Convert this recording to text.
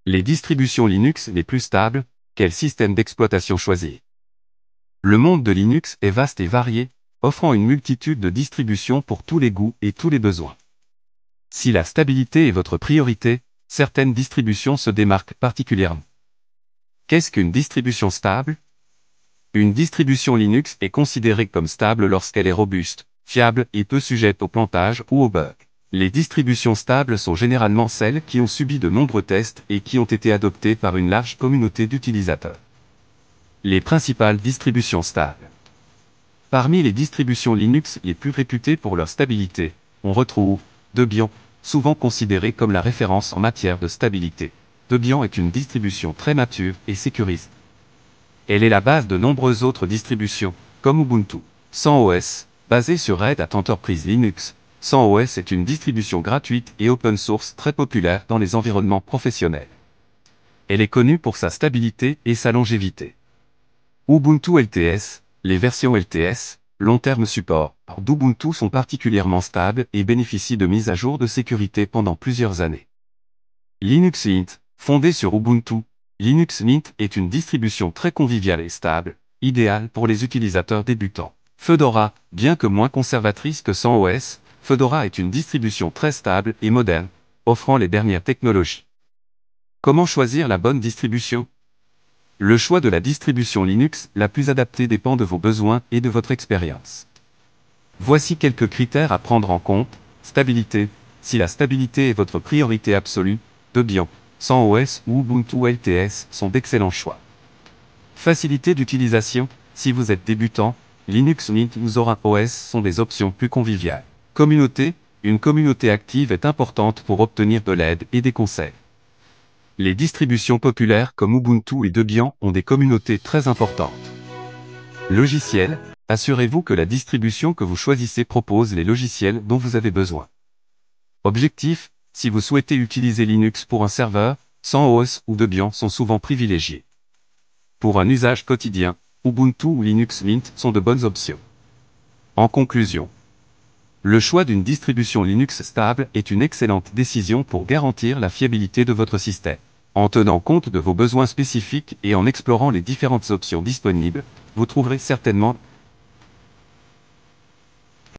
Les distributions Linux les plus stables, quel système d'exploitation choisir? Le monde de Linux est vaste et varié, offrant une multitude de distributions pour tous les goûts et tous les besoins. Si la stabilité est votre priorité, certaines distributions se démarquent particulièrement. Qu'est-ce qu'une distribution stable? Une distribution Linux est considérée comme stable lorsqu'elle est robuste, fiable et peu sujette au plantage ou aux bugs. Les distributions stables sont généralement celles qui ont subi de nombreux tests et qui ont été adoptées par une large communauté d'utilisateurs. Les principales distributions stables. Parmi les distributions Linux les plus réputées pour leur stabilité, on retrouve Debian, souvent considéré comme la référence en matière de stabilité. Debian est une distribution très mature et sécurisée. Elle est la base de nombreuses autres distributions, comme Ubuntu. CentOS, basée sur Red Hat Enterprise Linux, CentOS est une distribution gratuite et open source très populaire dans les environnements professionnels. Elle est connue pour sa stabilité et sa longévité. Ubuntu LTS, les versions LTS, long terme support, d'Ubuntu sont particulièrement stables et bénéficient de mises à jour de sécurité pendant plusieurs années. Linux Mint, fondée sur Ubuntu, Linux Mint est une distribution très conviviale et stable, idéale pour les utilisateurs débutants. Fedora, bien que moins conservatrice que CentOS, Fedora est une distribution très stable et moderne, offrant les dernières technologies. Comment choisir la bonne distribution? Le choix de la distribution Linux la plus adaptée dépend de vos besoins et de votre expérience. Voici quelques critères à prendre en compte. Stabilité. Si la stabilité est votre priorité absolue, Debian, CentOS ou Ubuntu LTS sont d'excellents choix. Facilité d'utilisation. Si vous êtes débutant, Linux Mint ou Zorin OS sont des options plus conviviales. Communauté. Une communauté active est importante pour obtenir de l'aide et des conseils. Les distributions populaires comme Ubuntu et Debian ont des communautés très importantes. Logiciels. Assurez-vous que la distribution que vous choisissez propose les logiciels dont vous avez besoin. Objectif. Si vous souhaitez utiliser Linux pour un serveur, CentOS ou Debian sont souvent privilégiés. Pour un usage quotidien, Ubuntu ou Linux Mint sont de bonnes options. En conclusion, le choix d'une distribution Linux stable est une excellente décision pour garantir la fiabilité de votre système. En tenant compte de vos besoins spécifiques et en explorant les différentes options disponibles, vous trouverez certainement